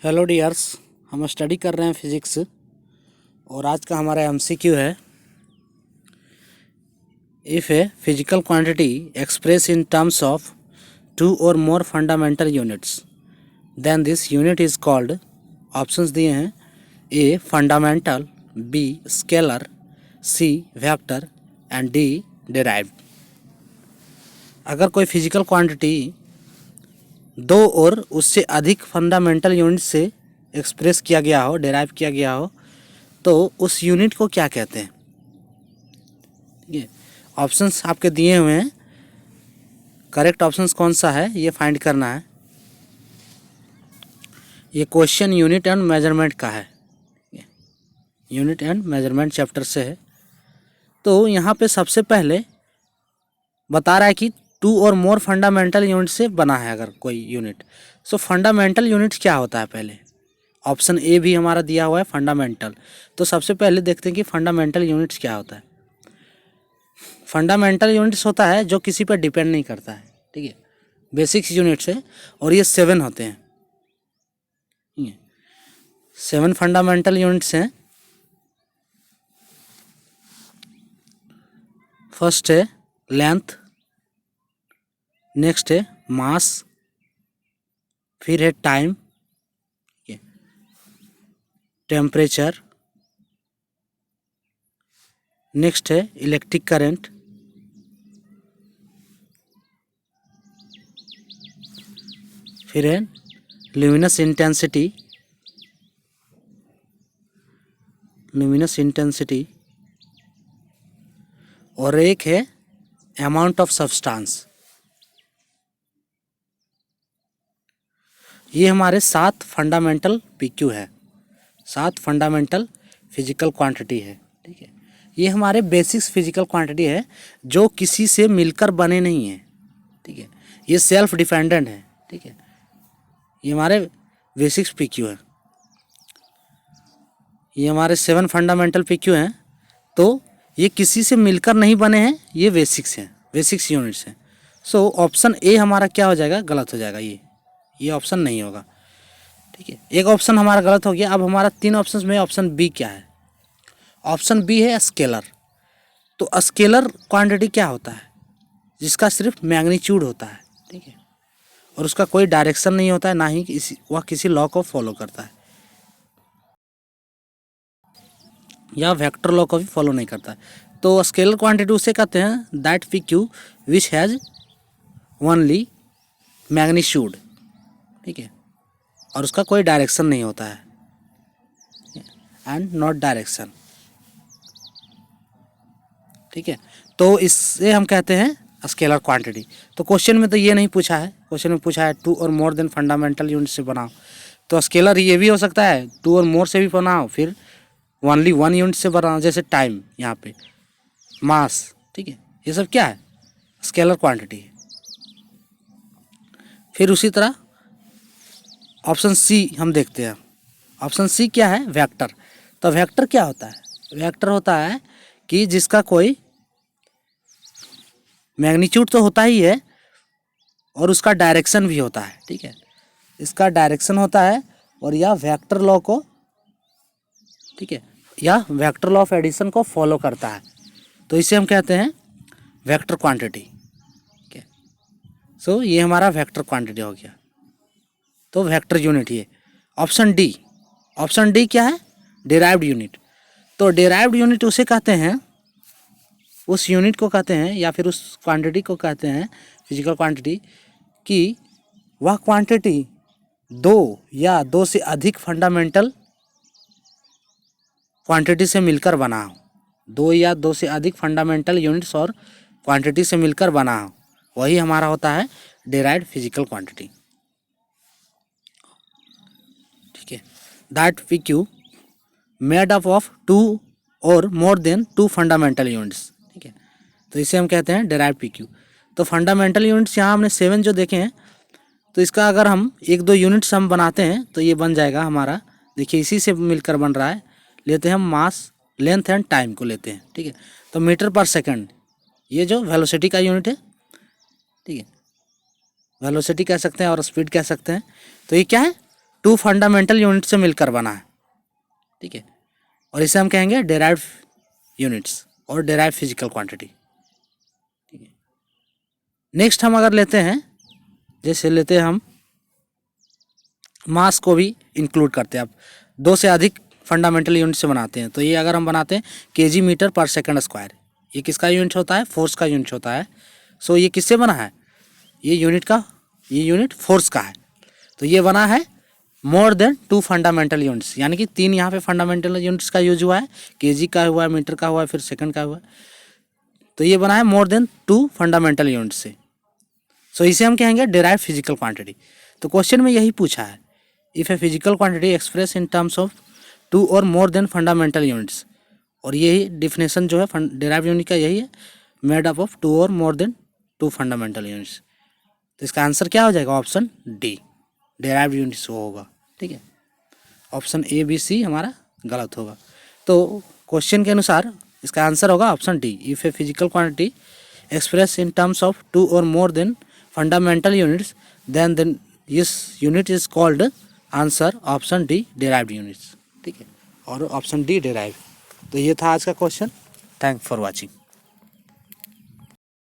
Hello dears, हम study कर रहे हैं फिज़िक्स और आज का हमारा एमसीक्यू है if a physical quantity express in terms of two और more fundamental units then this unit is called. Options दिए हैं A fundamental, B scalar, C vector and D derived. अगर कोई फिजिकल क्वांटिटी दो और उससे अधिक फंडामेंटल यूनिट से एक्सप्रेस किया गया हो, डिराइव किया गया हो, तो उस यूनिट को क्या कहते हैं। ये ऑप्शंस आपके दिए हुए हैं, करेक्ट ऑप्शंस कौन सा है ये फाइंड करना है। ये क्वेश्चन यूनिट एंड मेजरमेंट का है, यूनिट एंड मेजरमेंट चैप्टर से है। तो यहाँ पे सबसे पहले बता रहा है कि टू और मोर फंडामेंटल यूनिट से बना है अगर कोई यूनिट। सो फंडामेंटल यूनिट क्या होता है, पहले ऑप्शन ए भी हमारा दिया हुआ है फंडामेंटल। तो सबसे पहले देखते हैं कि फंडामेंटल यूनिट्स क्या होता है। फंडामेंटल यूनिट्स होता है जो किसी पर डिपेंड नहीं करता है, ठीक है, बेसिक्स यूनिट्स है और ये 7 होते हैं। 7 फंडामेंटल यूनिट्स हैं। फर्स्ट है लेंथ, नेक्स्ट है मास, फिर है टाइम, टेम्परेचर, नेक्स्ट है इलेक्ट्रिक करंट, फिर है ल्यूमिनस इंटेंसिटी और एक है अमाउंट ऑफ सब्सटेंस। ये हमारे 7 फंडामेंटल पीक्यू है, 7 फंडामेंटल फिजिकल क्वांटिटी है, ठीक है। ये हमारे बेसिक्स फिजिकल क्वांटिटी है जो किसी से मिलकर बने नहीं हैं, ठीक है। ये सेल्फ डिपेंडेंट है, ठीक है। ये हमारे बेसिक्स पीक्यू है। ये हमारे 7 फंडामेंटल पीक्यू हैं। तो ये किसी से मिलकर नहीं बने हैं, ये बेसिक्स हैं, बेसिक्स यूनिट्स हैं। सो ऑप्शन ए हमारा क्या हो जाएगा, गलत हो जाएगा। ये ऑप्शन नहीं होगा, ठीक है। एक ऑप्शन हमारा गलत हो गया। अब हमारा 3 ऑप्शन में ऑप्शन बी क्या है। ऑप्शन बी है स्केलर। तो स्केलर क्वांटिटी क्या होता है, जिसका सिर्फ मैग्नीट्यूड होता है, ठीक है, और उसका कोई डायरेक्शन नहीं होता है, ना ही वह किसी लॉ को फॉलो करता है या वेक्टर लॉ को भी फॉलो नहीं करता है। तो स्केलर क्वांटिटी उसे कहते हैं that P Q which has only magnitude, ठीक है, और उसका कोई डायरेक्शन नहीं होता है, एंड नॉट डायरेक्शन, ठीक है। तो इससे हम कहते हैं स्केलर क्वांटिटी। तो क्वेश्चन में तो ये नहीं पूछा है, क्वेश्चन में पूछा है टू और मोर देन फंडामेंटल यूनिट से बनाओ। तो स्केलर ये भी हो सकता है, टू और मोर से भी बनाओ, फिर ओनली 1 यूनिट से बनाओ, जैसे टाइम, यहाँ पे मास, ठीक है। ये सब क्या है, स्केलर क्वांटिटी है। फिर उसी तरह ऑप्शन सी हम देखते हैं। ऑप्शन सी क्या है, वेक्टर। तो वेक्टर क्या होता है, वेक्टर होता है कि जिसका कोई मैग्नीट्यूड तो होता ही है और उसका डायरेक्शन भी होता है, ठीक है। इसका डायरेक्शन होता है और या वेक्टर लॉ को, ठीक है, या वेक्टर लॉ ऑफ एडिशन को फॉलो करता है। तो इसे हम कहते हैं वेक्टर क्वांटिटी, ठीक है। सो ये हमारा वेक्टर क्वांटिटी हो गया, तो वेक्टर यूनिट ये। ऑप्शन डी क्या है, डिराइव्ड यूनिट। तो डिराइव्ड यूनिट उसे कहते हैं, उस यूनिट को कहते हैं या फिर उस क्वांटिटी को कहते हैं, फिजिकल क्वांटिटी, कि वह क्वांटिटी 2 या 2 से अधिक फंडामेंटल क्वांटिटी से मिलकर बना हो। 2 या 2 से अधिक फंडामेंटल यूनिट्स और क्वांटिटी से मिलकर बना हो, वही हमारा होता है डिराइव्ड फिजिकल क्वांटिटी, ठीक है। That P Q made up of 2 और मोर देन 2 फंडामेंटल यूनिट्स, ठीक है। तो इसे हम कहते हैं डिराइव्ड पी क्यू। तो फंडामेंटल यूनिट्स यहाँ हमने 7 जो देखे हैं, तो इसका अगर हम 1-2 यूनिट्स हम बनाते हैं तो ये बन जाएगा हमारा, देखिए इसी से मिलकर बन रहा है। लेते हैं हम मास, लेंथ एंड टाइम को लेते हैं, ठीक है। तो मीटर पर सेकंड, ये जो वेलोसिटी का यूनिट है, ठीक है, वेलोसिटी कह सकते हैं और स्पीड कह सकते हैं। तो ये क्या है, 2 फंडामेंटल यूनिट से मिलकर बना है, ठीक है, और इसे हम कहेंगे डेराइव्ड यूनिट्स और डेराइव्ड फिजिकल क्वांटिटी, ठीक है। नेक्स्ट हम अगर लेते हैं, जैसे लेते हैं हम मास को भी इंक्लूड करते हैं। अब 2 से अधिक फंडामेंटल यूनिट से बनाते हैं, तो ये अगर हम बनाते हैं केजी मीटर पर सेकंड स्क्वायर, ये किसका यूनिट होता है? फोर्स का यूनिट होता है। सो ये किससे बना है? ये यूनिट फोर्स का है। तो ये बना है मोर देन 2 फंडामेंटल यूनिट्स, यानी कि 3 यहाँ पे फंडामेंटल यूनिट्स का यूज हुआ है, केजी का हुआ है, मीटर का हुआ है, फिर सेकंड का हुआ है। तो ये बना है मोर देन 2 फंडामेंटल यूनिट से। सो इसे हम कहेंगे डेराइव्ड फिजिकल क्वांटिटी। तो क्वेश्चन में यही पूछा है, if a physical quantity express in terms of 2 और मोर देन फंडामेंटल यूनिट्स, और यही डिफिनेशन जो है डेराइव्ड यूनिट का यही है, मेड अप ऑफ 2 और मोर देन 2 फंडामेंटल यूनिट्स। तो इसका आंसर क्या हो जाएगा? ऑप्शन डी, डेराइव्ड यूनिट्स वो होगा, ठीक है। ऑप्शन ए बी सी हमारा गलत होगा। तो क्वेश्चन के अनुसार इसका आंसर होगा option D, if a physical quantity express in terms of 2 और more than fundamental units then this unit is called, answer option D, derived units, ठीक है, और ऑप्शन डी डेराइव। तो ये था आज का क्वेश्चन। Thank for watching.